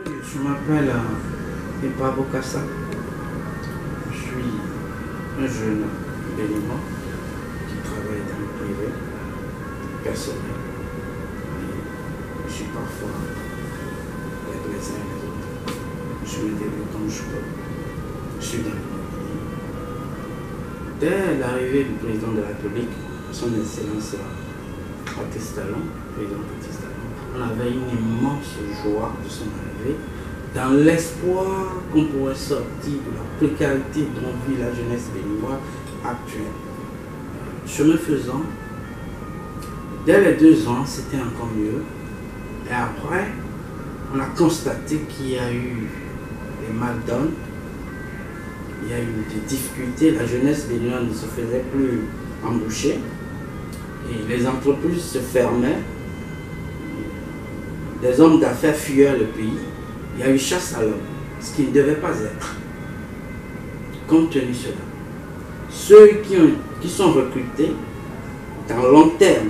Je m'appelle Epa Bokassa. Je suis un jeune béninois qui travaille dans le privé personnel. Je suis parfois avec les uns et les autres. Je me débrouille comme je peux. Je suis dans l'immobilier. Dès l'arrivée du président de la République, son Excellence Patrice Talon, président Patrice Talon, on avait une immense joie de son arrivée, dans l'espoir qu'on pourrait sortir de la précarité dont vit la jeunesse béninoise actuelle. Chemin faisant, dès les 2 ans, c'était encore mieux. Et après, on a constaté qu'il y a eu des mal-donnes, il y a eu des difficultés, la jeunesse béninoise ne se faisait plus embaucher, et les entreprises se fermaient, des hommes d'affaires fuyaient le pays, il y a eu chasse à l'homme, ce qui ne devait pas être. Compte tenu de cela, ceux qui sont recrutés dans le long terme,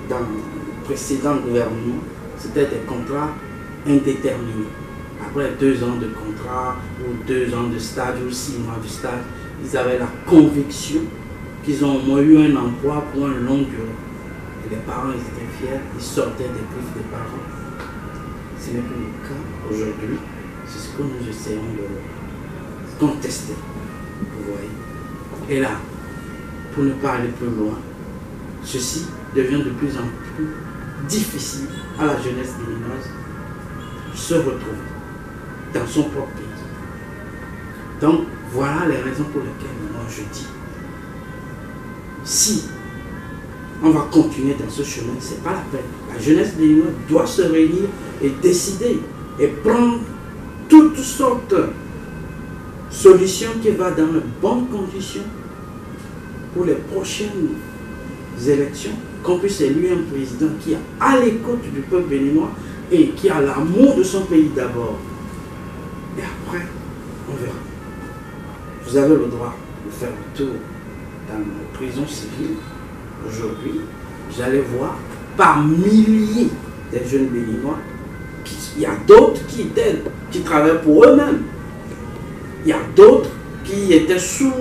dans le précédent gouvernement, c'était des contrats indéterminés. Après 2 ans de contrat, ou 2 ans de stage, ou 6 mois de stage, ils avaient la conviction qu'ils ont au moins eu un emploi pour une longue durée. Et les parents, ils étaient fiers, ils sortaient des briefs des parents. Ce n'est plus le cas aujourd'hui. C'est ce que nous essayons de contester. Vous voyez. Et là, pour ne pas aller plus loin, ceci devient de plus en plus difficile à la jeunesse béninoise de se retrouver dans son propre pays. Donc, voilà les raisons pour lesquelles moi je dis, si on va continuer dans ce chemin, ce n'est pas la peine. La jeunesse béninoise doit se réunir et décider et prendre toutes sortes de solutions qui vont dans de bonnes conditions pour les prochaines élections, qu'on puisse élire un président qui est à l'écoute du peuple béninois et qui a l'amour de son pays d'abord. Et après, on verra. Vous avez le droit de faire un tour dans nos prisons civiles. Aujourd'hui, vous allez voir par milliers des jeunes béninois. Il y a d'autres qui travaillent pour eux-mêmes. Il y a d'autres qui étaient sous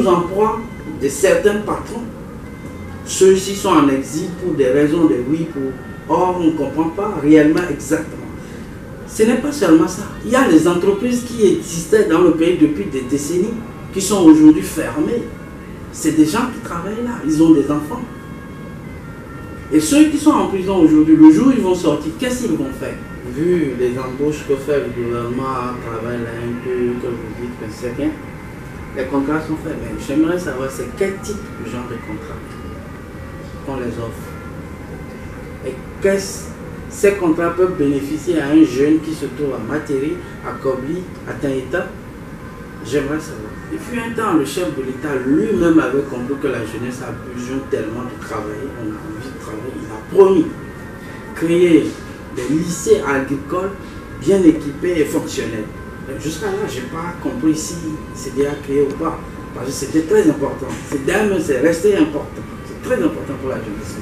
emploi de certains patrons. Ceux-ci sont en exil pour des raisons de oui, or on ne comprend pas réellement exactement. Ce n'est pas seulement ça. Il y a des entreprises qui existaient dans le pays depuis des décennies, qui sont aujourd'hui fermées. C'est des gens qui travaillent là, ils ont des enfants. Et ceux qui sont en prison aujourd'hui, le jour où ils vont sortir, qu'est-ce qu'ils vont faire? Vu les embauches que fait le gouvernement à travers la MP, que vous dites que c'est bien, les contrats sont faits. Mais j'aimerais savoir c'est quel type de genre de contrat qu'on les offre. Et ces contrats peuvent bénéficier à un jeune qui se trouve à Materi, à Kobli, à Taïta. J'aimerais savoir. Il fut un temps, le chef de l'État lui-même avait compris que la jeunesse a besoin tellement de travailler, on a envie de travailler. Il a promis créer des lycées agricoles bien équipés et fonctionnels. Jusqu'à là, je n'ai pas compris si c'est déjà créé ou pas. Parce que c'était très important. C'est resté important. C'est très important pour la jeunesse.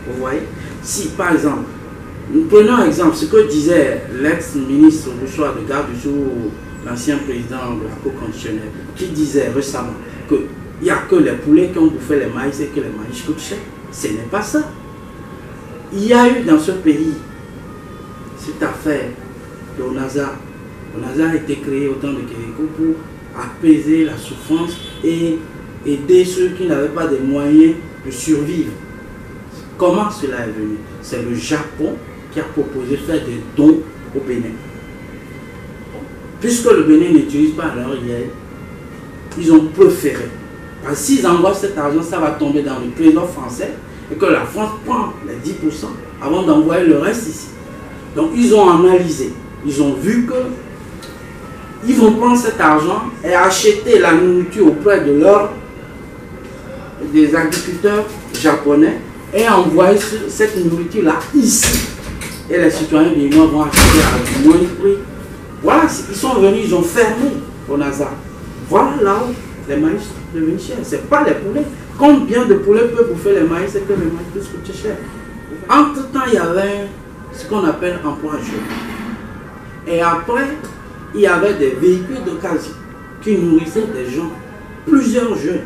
Vous voyez? Si par exemple, nous prenons un exemple, ce que disait l'ex-ministre du soir de garde du jour, l'ancien président de la Cour constitutionnelle, qui disait récemment qu'il n'y a que les poulets qui ont bouffé les maïs et que les maïs coûtent cher. Ce n'est pas ça. Il y a eu dans ce pays cette affaire de Onaza. Onaza a été créé au temps de Kérékou pour apaiser la souffrance et aider ceux qui n'avaient pas de moyens de survivre. Comment cela est venu? C'est le Japon qui a proposé de faire des dons au Bénin. Puisque le Bénin n'utilise pas leur riel, ils ont préféré. Parce que s'ils envoient cet argent, ça va tomber dans le trésor français et que la France prend les 10% avant d'envoyer le reste ici. Donc ils ont analysé, ils ont vu que ils vont prendre cet argent et acheter la nourriture auprès de des agriculteurs japonais et envoyer cette nourriture-là ici. Et les citoyens béninois vont acheter à moins de prix. Voilà, ils sont venus, ils ont fermé au Nazar. Voilà là où les maïs deviennent chers. Ce n'est pas les poulets. Combien de poulets peuvent bouffer les maïs et que les maïs coûtent cher? Entre-temps, il y avait ce qu'on appelle emploi jeune. Et après, il y avait des véhicules d'occasion qui nourrissaient des gens, plusieurs jeunes.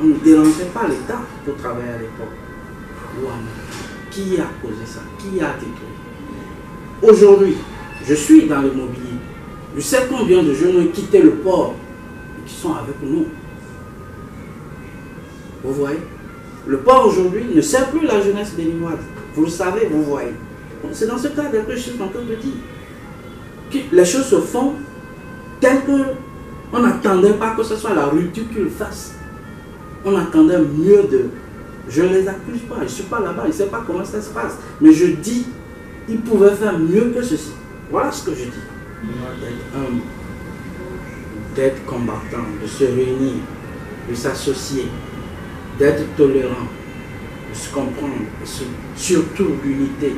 On ne dérangeait pas l'État pour travailler à l'époque. Qui a causé ça? Qui a détruit? Aujourd'hui, je suis dans l'immobilier. Je sais combien de jeunes ont quitté le port et qui sont avec nous. Vous voyez? Le port aujourd'hui ne sert plus la jeunesse béninoise. Vous le savez, vous voyez. C'est dans ce cadre que je suis en train de dire que les choses se font telles qu'on n'attendait pas que ce soit la rupture qu'ils fassent. On attendait mieux d'eux. Je ne les accuse pas, je ne suis pas là-bas, je ne sais pas comment ça se passe. Mais je dis, ils pouvaient faire mieux que ceci. Voilà ce que je dis. D'être humble, d'être combattant, de se réunir, de s'associer, d'être tolérant, de se comprendre, et surtout l'unité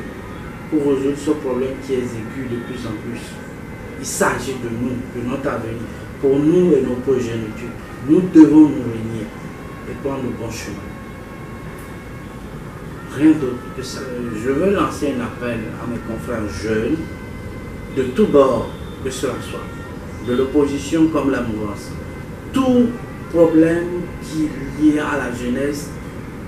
pour résoudre ce problème qui est aigu de plus en plus. Il s'agit de nous, de notre avenir, pour nous et nos progénitures. Nous devons nous réunir et prendre le bon chemin. Rien d'autre que ça. Je veux lancer un appel à mes confrères jeunes, de tous bords, que cela soit, de l'opposition comme la mouvance. Tout problème qui est lié à la jeunesse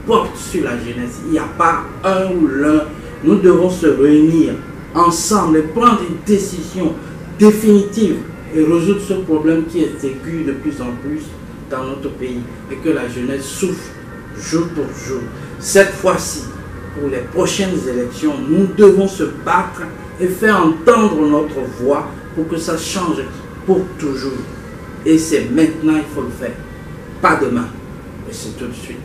porte sur la jeunesse. Il n'y a pas un ou l'un. Nous devons se réunir ensemble et prendre une décision définitive et résoudre ce problème qui est aigu de plus en plus dans notre pays et que la jeunesse souffre jour pour jour. Cette fois-ci, pour les prochaines élections, nous devons se battre et faire entendre notre voix pour que ça change pour toujours. Et c'est maintenant qu'il faut le faire, pas demain, mais c'est tout de suite.